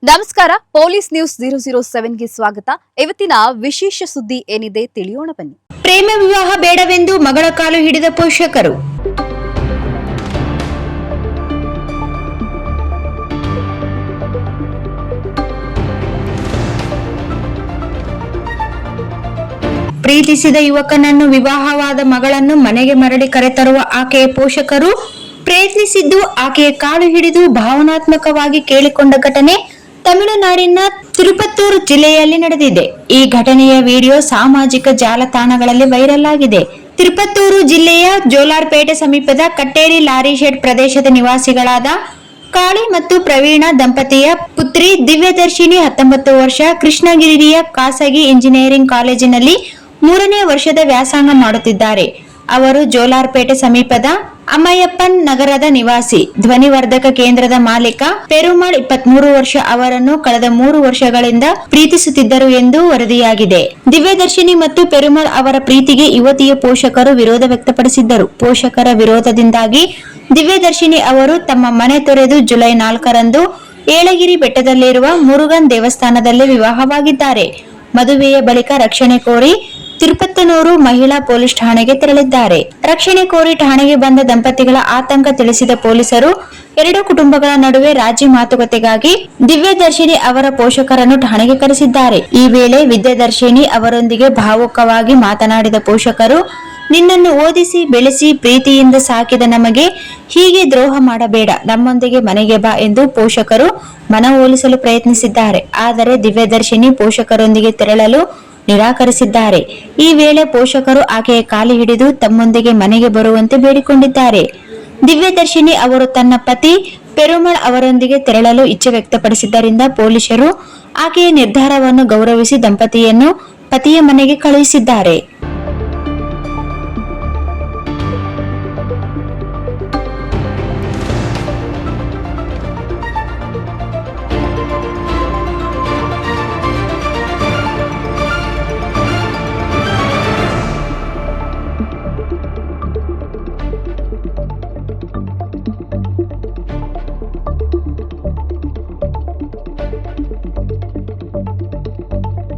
ನಮಸ್ಕಾರ, police news 007ಗೆ ಸ್ವಾಗತ. ಇವತ್ತಿನ ವಿಶೇಷ ಸುದ್ದಿ ಏನಿದೆ ತಿಳಿಯೋಣ ಬನ್ನಿ. ಪ್ರೇಮ ವಿವಾಹ ಬೇಡವೆಂದು ಮಗಳ ಕಾಲು ಹಿಡಿದ ಪೋಷಕರು. ಪ್ರೀತಿಸಿದ ಯುವಕನನ್ನು ವಿವಾಹವಾದ ಮಗಳನ್ನು ಮನೆಗೆ ಮರಳಿ ಕರೆತರುವ ಆಕೆಯ ಪೋಷಕರು ಪ್ರಯತ್ನಿಸಿದ್ದು ಆಕೆಯ ಕಾಲು ಹಿಡಿದು ಭಾವನಾತ್ಮಕವಾಗಿ ಕೇಳಿಕೊಂಡ ಘಟನೆ ತಮಿಳುನಾಡಿನ ತಿರುಪತ್ತೂರು ಜಿಲ್ಲೆಯಲ್ಲಿ ನಡೆದಿದೆ. ಈ ಘಟನೆಯ ವಿಡಿಯೋ ಸಾಮಾಜಿಕ ಜಾಲತಾಣಗಳಲ್ಲಿ ವೈರಲ್ ಆಗಿದೆ. ತಿರುಪತ್ತೂರು ಜಿಲ್ಲೆಯ ಜೋಲಾರ್ಪೇಟೆ ಸಮೀಪದ ಕಟ್ಟೇರಿ ಲಾರಿ ಶೆಡ್ ಪ್ರದೇಶದ ನಿವಾಸಿಗಳಾದ ಕಾಳಿ ಮತ್ತು ಪ್ರವೀಣ ದಂಪತಿಯ ಪುತ್ರಿ ದಿವ್ಯದರ್ಶಿನಿ 19 ವರ್ಷ ಕೃಷ್ಣಗಿರಿಯ ಖಾಸಗಿ ಇಂಜಿನಿಯರಿಂಗ್ ಕಾಲೇಜಿನಲ್ಲಿ 3ನೇ ವರ್ಷದ ವ್ಯಾಸಂಗ ಮಾಡುತ್ತಿದ್ದಾರೆ. ಅವರು ಜೋಲಾರ್ಪೇಟೆ ಸಮೀಪದ ಅಮ್ಮಯ್ಯಪ್ಪನ್ ನಗರದ ನಿವಾಸಿ. ಧ್ವನಿವರ್ಧಕ ಕೇಂದ್ರದ ಮಾಲೀಕ ಪೆರುಮಾಳ್ 23 ವರ್ಷ ಅವರನ್ನು ಕಳೆದ 3 ವರ್ಷಗಳಿಂದ ಪ್ರೀತಿಸುತ್ತಿದ್ದರು ಎಂದು ವರದಿಯಾಗಿದೆ. ದಿವ್ಯದರ್ಶಿನಿ ಮತ್ತು ಪೆರುಮಾಳ್ ಅವರ ಪ್ರೀತಿಗೆ ಯುವತಿಯ ಪೋಷಕರು ವಿರೋಧ ವ್ಯಕ್ತಪಡಿಸಿದ್ದರು. ಪೋಷಕರ ವಿರೋಧದಿಂದಾಗಿ ದಿವ್ಯದರ್ಶಿನಿ ಅವರು ತಮ್ಮ ಮನೆ ತೊರೆದು ಜುಲೈ 4ರಂದು ಏಳಗಿರಿ ಬೆಟ್ಟದಲ್ಲಿರುವ ಮುರುಗನ್ ದೇವಸ್ಥಾನದಲ್ಲಿ ವಿವಾಹವಾಗಿದ್ದಾರೆ. ಮದುವೆಯ ಬಳಿಕ ರಕ್ಷಣೆ ಕೋರಿ ತಿರುಪತ್ತನೂರು ಮಹಿಳಾ ಪೊಲೀಸ್ ಠಾಣೆಗೆ ತೆರಳಿದ್ದಾರೆ. ರಕ್ಷಣೆ ಕೋರಿ ಠಾಣೆಗೆ ಬಂದ ದಂಪತಿಗಳ ಆತಂಕ ತಿಳಿಸಿದ ಪೊಲೀಸರು ಎರಡು ಕುಟುಂಬಗಳ ನಡುವೆ ರಾಜಿ ಮಾತುಕತೆಗಾಗಿ ದಿವ್ಯದರ್ಶಿನಿ ಅವರ ಪೋಷಕರನ್ನು ಠಾಣೆಗೆ ಕರೆಸಿದ್ದಾರೆ. ಈ ವೇಳೆ ವಿದ್ಯಾದರ್ಶಿನಿ ಅವರೊಂದಿಗೆ ಭಾವುಕವಾಗಿ ಮಾತನಾಡಿದ ಪೋಷಕರು, ನಿನ್ನನ್ನು ಓದಿಸಿ ಬೆಳೆಸಿ ಪ್ರೀತಿಯಿಂದ ಸಾಕಿದ ನಮಗೆ ಹೀಗೆ ದ್ರೋಹ ಮಾಡಬೇಡ, ನಮ್ಮೊಂದಿಗೆ ಮನೆಗೆ ಬಾ ಎಂದು ಪೋಷಕರು ಮನವೊಲಿಸಲು ಪ್ರಯತ್ನಿಸಿದ್ದಾರೆ. ಆದರೆ ದಿವ್ಯದರ್ಶಿನಿ ಪೋಷಕರೊಂದಿಗೆ ತೆರಳಲು ನಿರಾಕರಿಸಿದ್ದಾರೆ. ಈ ವೇಳೆ ಪೋಷಕರು ಆಕೆಯ ಕಾಲು ಹಿಡಿದು ತಮ್ಮೊಂದಿಗೆ ಮನೆಗೆ ಬರುವಂತೆ ಬೇಡಿಕೊಂಡಿದ್ದಾರೆ. ದಿವ್ಯದರ್ಶಿನಿ ಅವರು ತನ್ನ ಪತಿ ಪೆರುಮಾಳ್ ಅವರೊಂದಿಗೆ ತೆರಳಲು ಇಚ್ಛೆ ವ್ಯಕ್ತಪಡಿಸಿದ್ದರಿಂದ ಪೊಲೀಸರು ಆಕೆಯ ನಿರ್ಧಾರವನ್ನು ಗೌರವಿಸಿ ದಂಪತಿಯನ್ನು ಪತಿಯ ಮನೆಗೆ ಕಳುಹಿಸಿದ್ದಾರೆ.